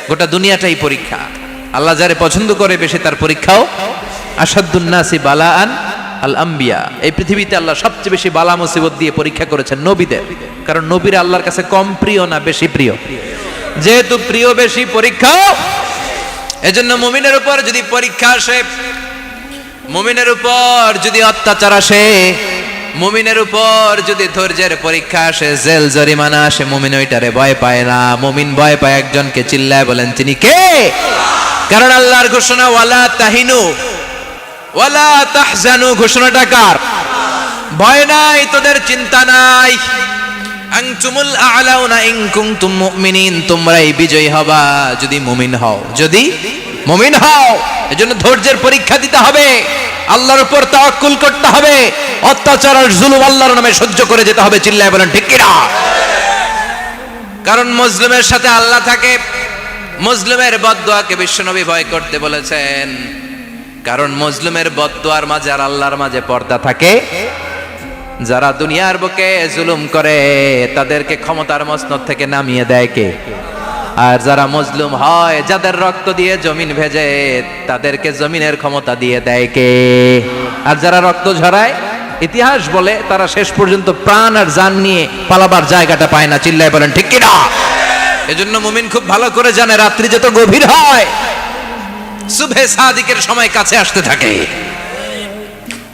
গোটা দুনিয়াটাই পরীক্ষা। আল্লাহ যারে পছন্দ করে বেশি তার পরীক্ষাও। আসাদুন নাসি বালাআন আল আম্বিয়া, এই পৃথিবীতে আল্লাহ সবচেয়ে বেশি বালা মুসিবত দিয়ে পরীক্ষা করেছেন নবীদের, কারণ নবীরা আল্লাহর কাছে কম প্রিয় না বেশি প্রিয়? যেহেতু প্রিয় বেশি, পরীক্ষাও। এজন্য মুমিনের উপর যদি পরীক্ষা আসে, মুমিনের উপর যদি অত্যাচার আসে, মুমিনের উপর যদি ধৈর্যের পরীক্ষা আসে, জেল জরিমানা আসে, মুমিন ওইটারে ভয় পায় না। মুমিন ভয় পায় একজনকে, চিল্লায় বলেন তিনি কে? কারণ আল্লাহর ঘোষণা ওয়ালা তাহিনু ওয়ালা তাহজানু, ঘোষণাটা কার? ভয় নাই, তোদের চিন্তা নাই। আনতুমুল আ'লাউনা ইন কুনতুম মুমিনিন, তোমরাই বিজয়ী হবা যদি মুমিন হও, যদি মুমিন হও। এজন্য ধৈর্যের পরীক্ষা দিতে হবে, আল্লাহর উপর তাওয়াক্কুল করতে হবে, অত্যাচার আর জুলুম আল্লাহর নামে সহ্য করে যেতে হবে। চিল্লায় বলেন ঠিক কি না? কারণ মুসলিমের সাথে আল্লাহ থাকে। মুসলিমের বদদুয়াকে বিশ্বনবী ভয় করতে বলেছেন, কারণ মুসলিমের বদদুয়ার মাঝে আর আল্লাহর মাঝে পর্দা থাকে। যারা দুনিয়ার বুকে জুলুম করে তাদেরকে ক্ষমতার মসনদ থেকে নামিয়ে দেয় কে? আর যারা মজলুম হয়, যাদের রক্ত দিয়ে জমিন ভেজে, তাদেরকে জমিনের ক্ষমতা দিয়ে দেয় কে? আর যারা রক্ত ঝরায়, ইতিহাস বলে তারা শেষ পর্যন্ত প্রাণ আর জান নিয়ে পালাবার জায়গাটা পায় না। চিল্লায় বলেন ঠিক কি না? এজন্য মুমিন খুব ভালো করে জানে, রাত্রি যত গভীর হয়, সুবহে সাদিকের সময় কাছে আসতে থাকে।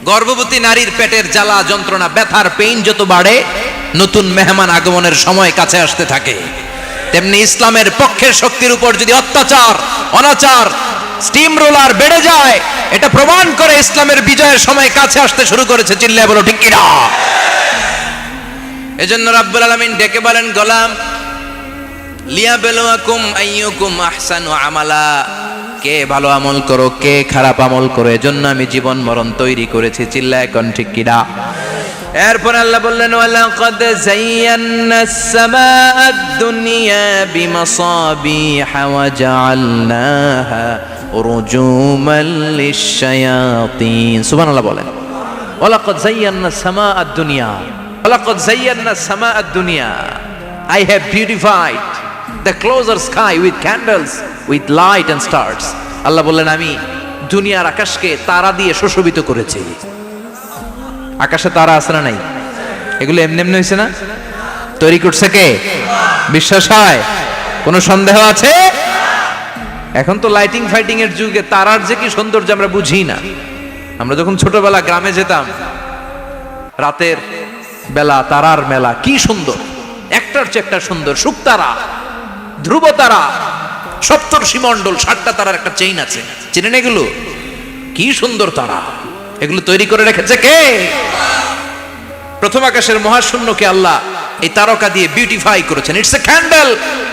গর্ভবতী নারীর পেটের জ্বালা যন্ত্রণা, ব্যথার পেইন যত বাড়ে, নতুন মেহমান আগমনের সময় কাছে আসতে থাকে। তেমনি ইসলামের পক্ষের শক্তির উপর যদি অত্যাচার, অনাচার, স্টিম রোলার বেড়ে যায়, এটা প্রমাণ করে ইসলামের বিজয়ের সময় কাছে আসতে শুরু করেছে। চিল্লায় বলো ঠিক কি না? এজন্য রাব্বুল আলামিন ডেকে বলেন, গোলাম লিয়াবলুয়াকুম আইয়ুকুম আহসানু আমালা, কে ভালো আমল করো, কে খারাপ আমল করো, এজন্য আমি জীবন মরণ তৈরি করেছি। চিল্লায় কোন ঠিক কি না? এরপর আল্লাহ বললেন, ওয়ালাকাদ যায়্যানাস সামাআদ দুনিয়া বিমাসাবিহা ওয়া জাআলনাহা রুজুমান লিশ-শায়াতিন। সুবহানাল্লাহ বলেন, ওয়ালাকাদ যায়্যানাস সামাআদ দুনিয়া, ওয়ালাকাদ যায়্যানাস সামাআদ দুনিয়া, I have beautified the closer sky with candles, with light and stars. আল্লাহ বললেন, আমি দুনিয়ার আকাশকে তারা দিয়ে সুশোভিত করেছি। আকাশে তারা আছে না নাই? এগুলো এমনি এমনি হয়েছে না? তৈরি করছে কে? বিশ্বাস হয়? কোনো সন্দেহ আছে? এখন তো লাইটিং ফাইটিং এর যুগে তারার যে কি সৌন্দর্য আমরা বুঝি না। আমরা যখন ছোটবেলা গ্রামে যেতাম, রাতের বেলা তারার মেলা, কি সুন্দর, একটার চেয়ে একটা সুন্দর। শুকতারা, ধ্রুব তারা, সপ্তর্ষি মণ্ডল, 7টা তারার একটা চেইন আছে, চেনেন এগুলো? কি সুন্দর তারা! এগুলো তৈরি করে রেখেছে কে? প্রথম আকাশের মহাশূন্যকে আল্লাহ এই তারকা দিয়ে বিউটিফাই করেছেন। ইটস এ ক্যান্ডেল,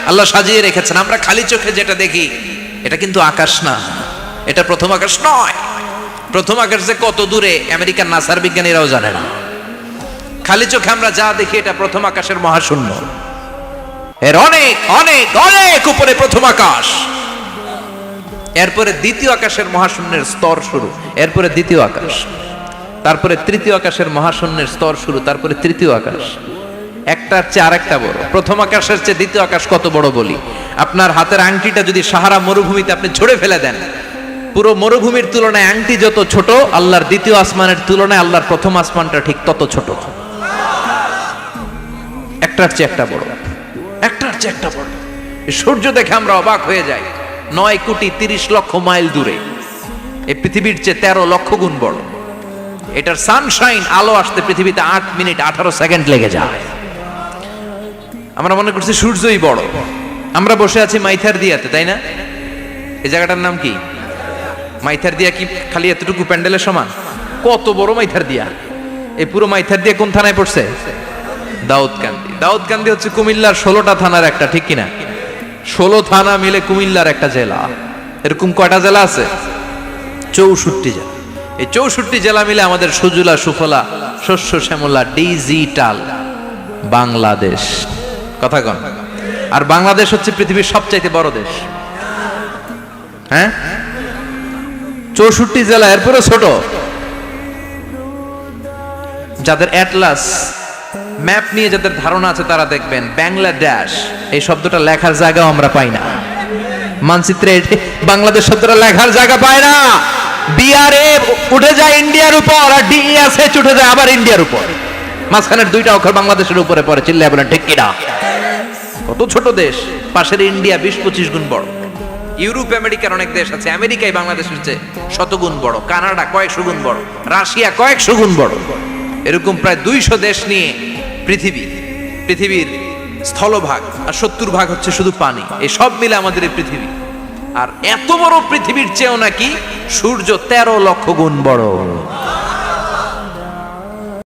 আল্লাহ সাজিয়ে রেখেছেন। আমরা খালি চোখে যেটা দেখি, এটা কিন্তু আকাশ না, এটা প্রথম আকাশ নয়। প্রথম আকাশ যে কত দূরে আমেরিকার নাসার বিজ্ঞানীরাও জানে না। খালি চোখে আমরা যা দেখি, এটা প্রথম আকাশের মহাশূন্য। এর অনেক অনেক অনেক উপরে প্রথম আকাশ, এরপরে দ্বিতীয় আকাশের মহাশূন্যের স্তর শুরু, এরপরে দ্বিতীয় আকাশ, তারপরে তৃতীয় আকাশের মহাশূন্যের স্তর শুরু, তারপরে তৃতীয় আকাশ। একটার চেয়ে আরেকটা বড়। প্রথম আকাশের চেয়ে দ্বিতীয় আকাশ কত বড় বলি, আপনার হাতের আংটিটা যদি সাহারা মরুভূমিতে আপনি ছড়ে ফেলে দেন, পুরো মরুভূমির তুলনায় আংটি যত ছোট, আল্লাহর দ্বিতীয় আসমানের তুলনায় আল্লাহর প্রথম আসমানটা ঠিক তত ছোট। একটার চেয়ে একটা বড়, একটার চেয়ে একটা বড়। সূর্য দেখে আমরা অবাক হয়ে যাই, 9,30,00,000 মাইল দূরে। এই পৃথিবীর চেয়ে 13 লক্ষ গুণ বড়। এটার সানশাইন, আলো আসতে পৃথিবীতে 8 মিনিট 18 সেকেন্ড লেগে যায়। আমরা মনে করছি সূর্যই বড়। আমরা বসে আছি মাইথার দিয়াতে, তাই না? এই জায়গাটার নাম কি? মাইথার দিয়া। কি খালি এতটুকু প্যান্ডেলের সমান? কত বড় মাইথার দিয়া! এই পুরো মাইথার দিয়া কোন থানায় পড়ছে? দাউদকান্দি। দাউদকান্দি হচ্ছে কুমিল্লার 16টা থানার একটা, ঠিক কিনা? 16 থানা মিলে কুমিল্লার একটা জেলা। এরকম কয়টা জেলা আছে? 64 জেলা। এই 64 জেলা মিলে আমাদের সুজলা সুফলা শস্য শ্যামলা ডিজিটাল বাংলাদেশ। কথা কন। আর বাংলাদেশ হচ্ছে পৃথিবীর সবচাইতে বড় দেশ। হ্যাঁ, 64 জেলা, এরপরে ছোট। যাদের অ্যাটলাস ম্যাপ নিয়ে যাদের ধারণা আছে তারা দেখবেন বাংলাদেশ এই শব্দটা লেখার জায়গাও আমরা পাই না। মানচিত্রে বাংলাদেশ শব্দটা লেখার জায়গা পায় না। বিআরএফ উঠে যায় ইন্ডিয়ার উপর, আর ডিএসএইচ উঠে যায় আবার ইন্ডিয়ার উপর। মাঝখানের দুইটা অক্ষর বাংলাদেশের উপরে পড়ে। চিল্লায় বলেন ঠিক কিনা? কত ছোট দেশ, পাশের ইন্ডিয়া 20-25 গুণ বড়। ইউরোপ আমেরিকার অনেক দেশ আছে, আমেরিকায় বাংলাদেশের চেয়ে শতগুণ বড়, কানাডা কয়েকশো গুণ বড়, রাশিয়া কয়েকশো গুণ বড়। এরকম প্রায় 200 দেশ নিয়ে পৃথিবীর স্থলভাগ, আর 70% হচ্ছে শুধু পানি। এই সব মিলে আমাদের এই পৃথিবী। আর এত বড় পৃথিবীর চেয়েও নাকি সূর্য 13 লক্ষ গুণ বড়।